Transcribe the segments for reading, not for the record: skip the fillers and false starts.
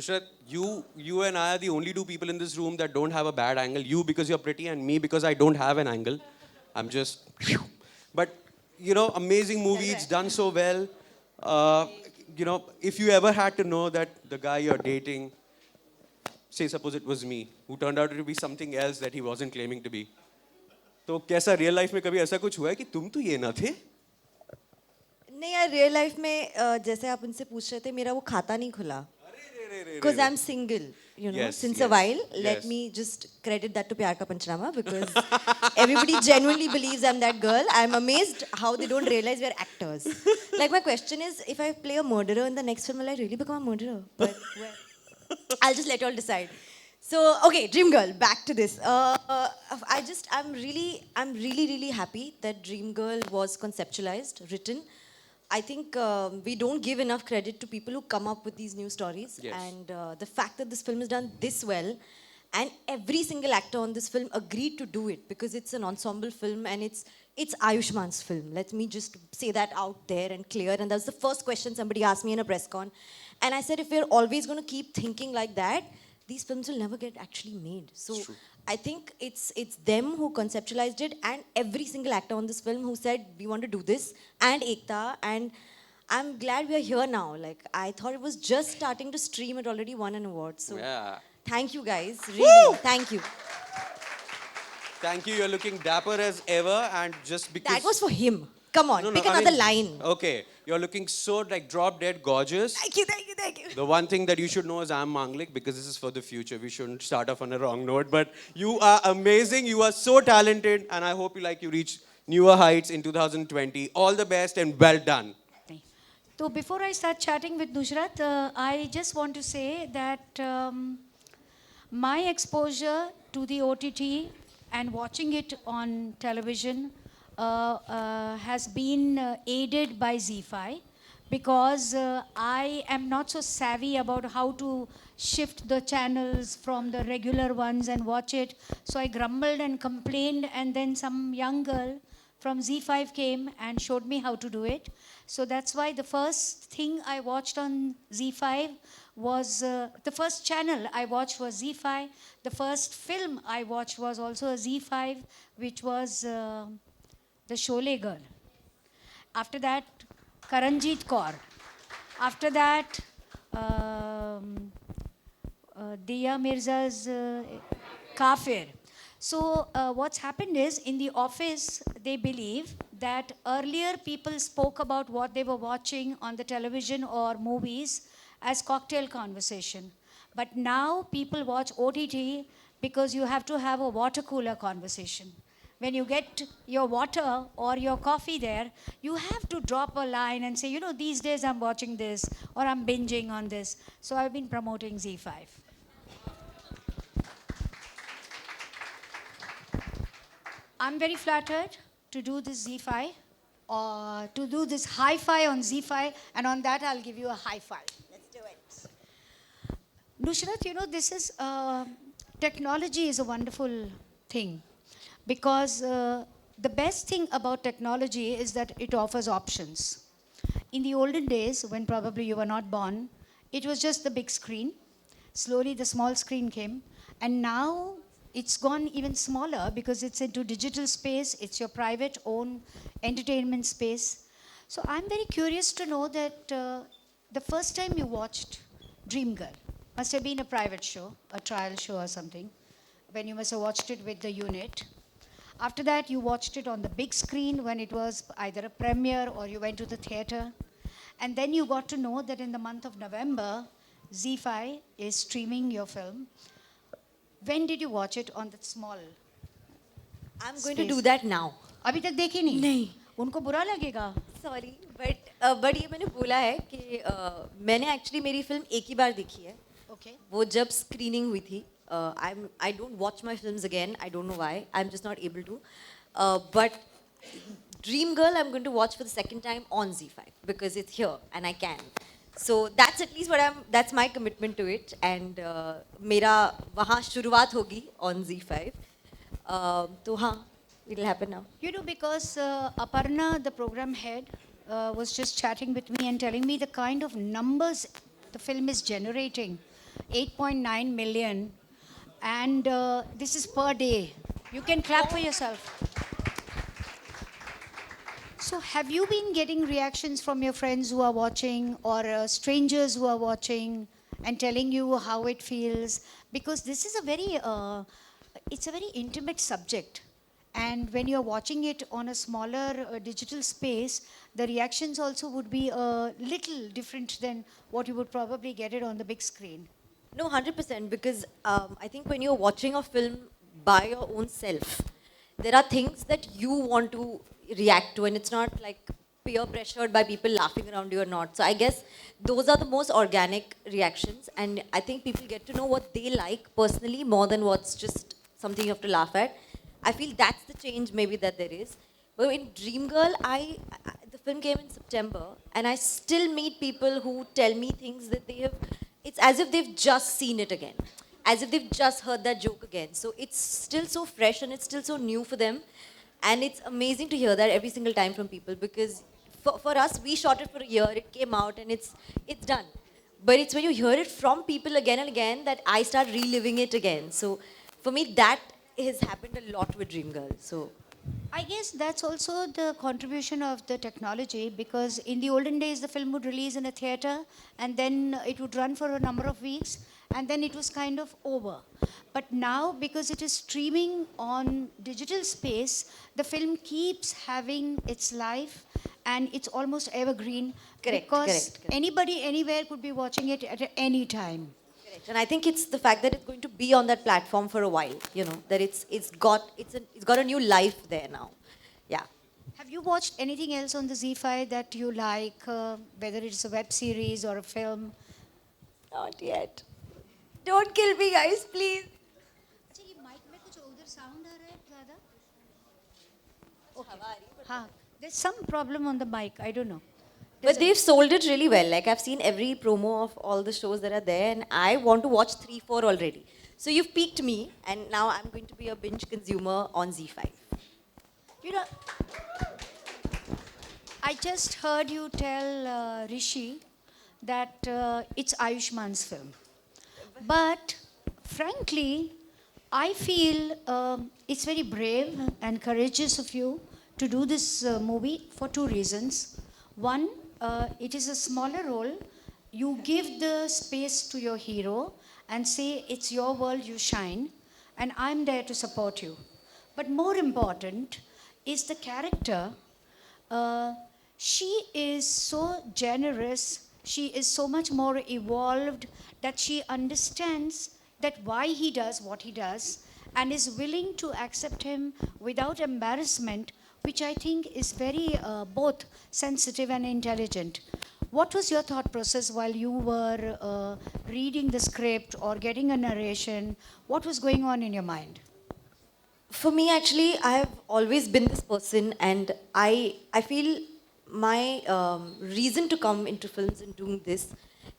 Nushrat, you and I are the only two people in this room that don't have a bad angle. You because you're pretty, and me because I don't have an angle. I'm just. But amazing movie. It's done so well. Uh, if you ever had to know that the guy you're dating, say suppose it was me, who turned out to be something else that he wasn't claiming to be. तो कैसा real life में कभी ऐसा कुछ हुआ है कि तुम तो ये ना थे? नहीं यार, रियल लाइफ में जैसे आप उनसे पूछ रहे थे, मेरा वो खाता नहीं खुला. Because I'm single, since a while. Let me just credit that to Pyar Ka Panchnama, because everybody genuinely believes I'm that girl. I'm amazed how they don't realize we're actors. Like, my question is, if I play a murderer in the next film, will I really become a murderer? But I'll just let you all decide. So, okay, Dream Girl, back to this. I'm really happy that Dream Girl was conceptualized, written. I think we don't give enough credit to people who come up with these new stories. Yes. And the fact that this film is done this well, and every single actor on this film agreed to do it because it's an ensemble film and it's Ayushman's film. Let me just say that out there and clear. And that was the first question somebody asked me in a press con. And I said, if we're always going to keep thinking like that, these films will never get actually made. So I think it's them who conceptualized it, and every single actor on this film who said, we want to do this, and Ekta, and I'm glad we are here now. Like, I thought it was just starting to stream, it already won an award. So thank you guys, really, thank you. Thank you, you're looking dapper as ever, and just because... That was for him. Come on, pick another line. Okay, you're looking so like drop dead gorgeous. Thank you. The one thing that you should know is I'm Manglik, because this is for the future. We shouldn't start off on a wrong note. But you are amazing. You are so talented. And I hope you reach newer heights in 2020. All the best and well done. So before I start chatting with Nushrat, I just want to say that my exposure to the OTT and watching it on television has been aided by ZEE5, because I am not so savvy about how to shift the channels from the regular ones and watch it. So I grumbled and complained, and then some young girl from ZEE5 came and showed me how to do it. So that's why the first thing I watched on ZEE5 was, the first channel I watched was ZEE5. The first film I watched was also a ZEE5, which was The Sholay Girl. After that, Karanjit Kaur. After that, Diya Mirza's Kafir. So what's happened is, in the office, they believe that earlier people spoke about what they were watching on the television or movies as cocktail conversation. But now people watch OTT because you have to have a water cooler conversation. When you get your water or your coffee there, you have to drop a line and say, these days I'm watching this, or I'm binging on this. So I've been promoting ZEE5. I'm very flattered to do this ZEE5, or to do this hi-fi on ZEE5, and on that I'll give you a high five. Let's do it. Nushrat, this is, technology is a wonderful thing. Because the best thing about technology is that it offers options. In the olden days, when probably you were not born, it was just the big screen. Slowly the small screen came, and now it's gone even smaller because it's into digital space, it's your private own entertainment space. So I'm very curious to know that the first time you watched Dream Girl must have been a private show, a trial show or something, when you must have watched it with the unit. After that, you watched it on the big screen when it was either a premiere or you went to the theater. And then you got to know that in the month of November, ZEE5 is streaming your film. When did you watch it on that small I'm going to do that now. अभी तक देखी नहीं? नहीं. उनको बुरा लगेगा? Sorry, but ये मैंने बोला है कि मैंने actually मेरी film एक ही बार देखी है. Okay. वो जब screening हुई थी. I don't watch my films again. I don't know why. I'm just not able to. But Dream Girl, I'm going to watch for the second time on ZEE5 because it's here and I can. So that's at least that's my commitment to it. And मेरा वहाँ शुरुआत होगी on ZEE5. तो हाँ, it'll happen now. Because Aparna, the program head, was just chatting with me and telling me the kind of numbers the film is generating. 8.9 million, and this is per day. You can clap for yourself. So, have you been getting reactions from your friends who are watching, or strangers who are watching, and telling you how it feels? Because this is it's a very intimate subject, and when you're watching it on a smaller digital space, the reactions also would be a little different than what you would probably get it on the big screen. No, 100%, because I think when you're watching a film by your own self, there are things that you want to react to, and it's not like peer pressured by people laughing around you or not. So I guess those are the most organic reactions, and I think people get to know what they like personally more than what's just something you have to laugh at. I feel that's the change maybe that there is. But in Dreamgirl, the film came in September, and I still meet people who tell me things that they have. It's as if they've just seen it again, as if they've just heard that joke again. So it's still so fresh and it's still so new for them, and it's amazing to hear that every single time from people, because for us, we shot it for a year, it came out, and it's done. But it's when you hear it from people again and again that I start reliving it again. So for me, that has happened a lot with Dreamgirl. So I guess that's also the contribution of the technology, because in the olden days the film would release in a theater and then it would run for a number of weeks and then it was kind of over. But now, because it is streaming on digital space, the film keeps having its life and it's almost evergreen. Correct, Because correct. anybody anywhere could be watching it at any time. correct. And I think it's the fact that it's going to be on that platform for a while. That it's got a new life there now. Yeah. Have you watched anything else on the Z5 that you like, whether it's a web series or a film? Not yet. Don't kill me, guys, please. अच्छा ये mic में कुछ उधर sound आ रहा है ज़्यादा? हाँ, there's some problem on the mic. I don't know. But they've sold it really well. Like, I've seen every promo of all the shows that are there, and I want to watch 3, 4 already. So you've piqued me, and now I'm going to be a binge consumer on Z5. You know, I just heard you tell Rishi that it's Ayushman's film. But frankly, I feel it's very brave and courageous of you to do this movie for 2 reasons. One, it is a smaller role. You give the space to your hero and say, it's your world, you shine, and I'm there to support you. But more important is the character. She is so generous, she is so much more evolved that she understands that why he does what he does and is willing to accept him without embarrassment, which I think is very both sensitive and intelligent. What was your thought process while you were reading the script or getting a narration? What was going on in your mind? For me, actually, I have always been this person, and I feel my reason to come into films and doing this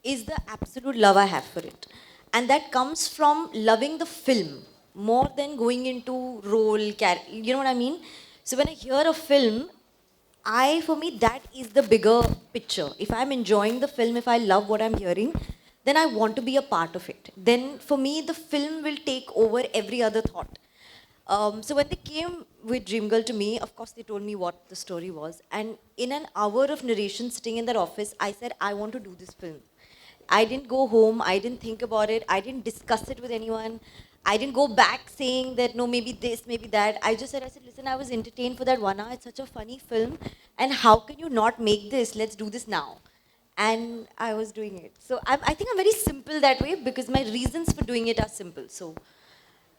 is the absolute love I have for it. And that comes from loving the film more than going into role, you know what I mean? So when I hear a film, for me, that is the bigger picture. If I'm enjoying the film, if I love what I'm hearing, then I want to be a part of it. Then for me, the film will take over every other thought. So when they came with Dreamgirl to me, of course they told me what the story was. And in an hour of narration sitting in that office, I said, I want to do this film. I didn't go home, I didn't think about it, I didn't discuss it with anyone. I didn't go back saying that, no, maybe this, maybe that. I said, listen, I was entertained for that 1 hour. It's such a funny film. And how can you not make this? Let's do this now. And I was doing it. So I think I'm very simple that way because my reasons for doing it are simple. So,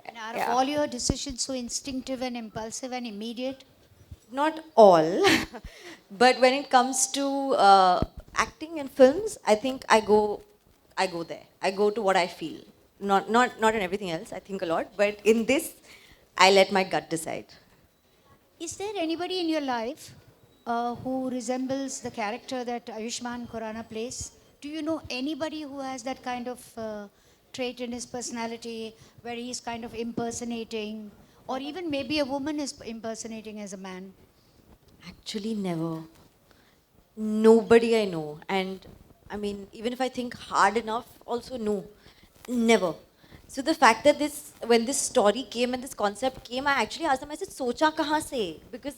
And are all your decisions so instinctive and impulsive and immediate? not all. But when it comes to acting and films, I think I go there. I go to what I feel. Not in everything else. I think a lot. But in this, I let my gut decide. Is there anybody in your life who resembles the character that Ayushman Khurrana plays? Do you know anybody who has that kind of trait in his personality where he's kind of impersonating, or even maybe a woman is impersonating as a man? Actually, never. Nobody I know. And I mean, even if I think hard enough, also no. Never. So the fact that when this story came and this concept came, I actually asked them, I said, socha kahan se? Because,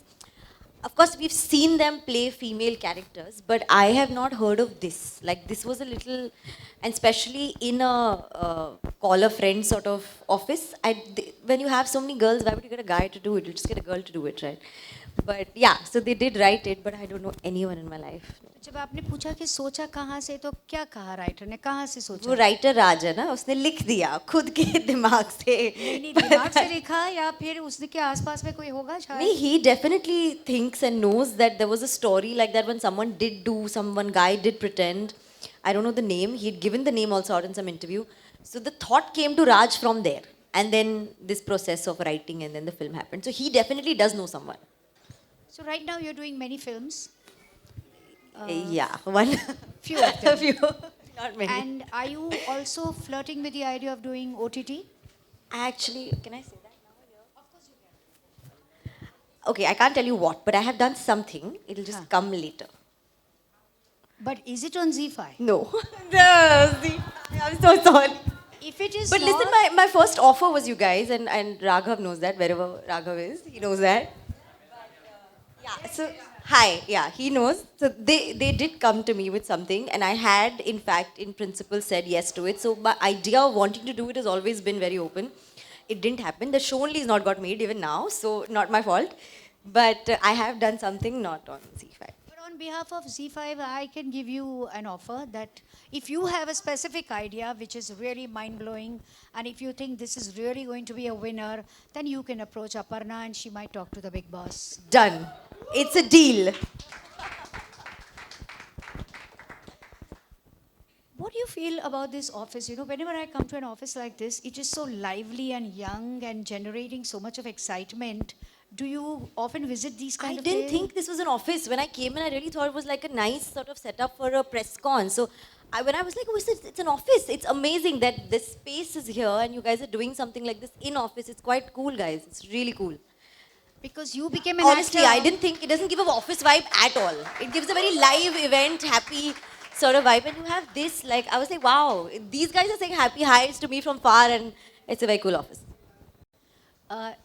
of course, we've seen them play female characters, but I have not heard of this. Like, this was a little, and especially in a call a friend sort of office, when you have so many girls, why would you get a guy to do it? You just get a girl to do it, right? But yeah, so they did write it, but I don't know anyone in my life. जब आपने पूछा कि सोचा कहाँ से तो क्या कहा राइटर ने कहाँ से वो सोचा राइटर राज है ना, उसने लिख दिया खुद के दिमाग से. नहीं दिमाग से लिखा या फिर उसने के आसपास में कोई होगा शायद Me, he definitely thinks and knows that there was a story like that when someone did do, someone guy did pretend. I don't know the name. He'd given the name also out in some interview. So the thought came to Raj from there. And then this process of writing and then the film happened. So he definitely does know someone. So right now you're doing many films. Yeah, one. Few of them. A few. Not many. And are you also flirting with the idea of doing OTT? Actually, can I say that now here? Of course you can. Okay, I can't tell you what, but I have done something. It'll just come later. But is it on Z5? No. No, see, I'm so sorry. If it is But not, listen, my first offer was you guys, and Raghav knows that, wherever Raghav is, he knows that. Yeah, so, hi, yeah, he knows. So they did come to me with something, and I had, in fact, in principle, said yes to it. So my idea of wanting to do it has always been very open. It didn't happen. The show only is not got made even now, so not my fault. But I have done something not on Z5. but on behalf of Z5, I can give you an offer that if you have a specific idea which is really mind-blowing, and if you think this is really going to be a winner, then you can approach Aparna and she might talk to the big boss. Done. It's a deal. What do you feel about this office? You know, whenever I come to an office like this, it is so lively and young and generating so much of excitement. Do you often visit these kind I of didn't places? think this was an office. When I came in, I really thought it was like a nice sort of setup for a press con. So when I was like, oh, it's an office. It's amazing that this space is here and you guys are doing something like this in office. It's quite cool, guys. It's really cool. Because you became an Honestly, actor. I didn't think, it doesn't give an office vibe at all. It gives a very live event, happy sort of vibe. And you have this, like, I was like, wow, these guys are saying happy highs to me from far and it's a very cool office.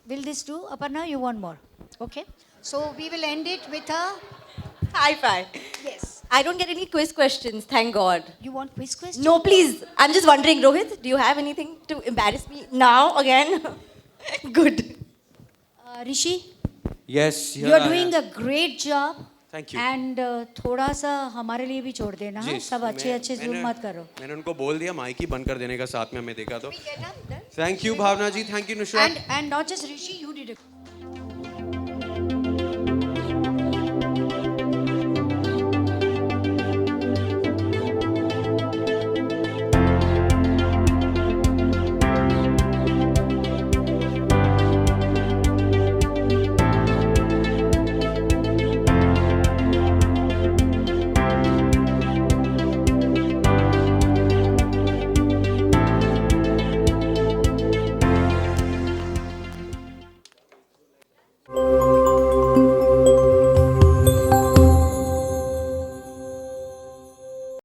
Will this do? Aparna, you want more? Okay. So we will end it with a High five. yes. I don't get any quiz questions, thank God. You want quiz question? No, please. I'm just wondering, Rohit, do you have anything to embarrass me now again? Good. Rishi, Yes, you are doing a great job. Thank you. And थोड़ा सा हमारे लिए भी छोड़ देना हाँ? सब अच्छे अच्छे जूम मत करो. मैंने उनको बोल दिया माइक ही बंद कर देने का साथ में हमें देखा तो. Thank you, Bhavna ji. Thank you, Nushrat. And not just Rishi,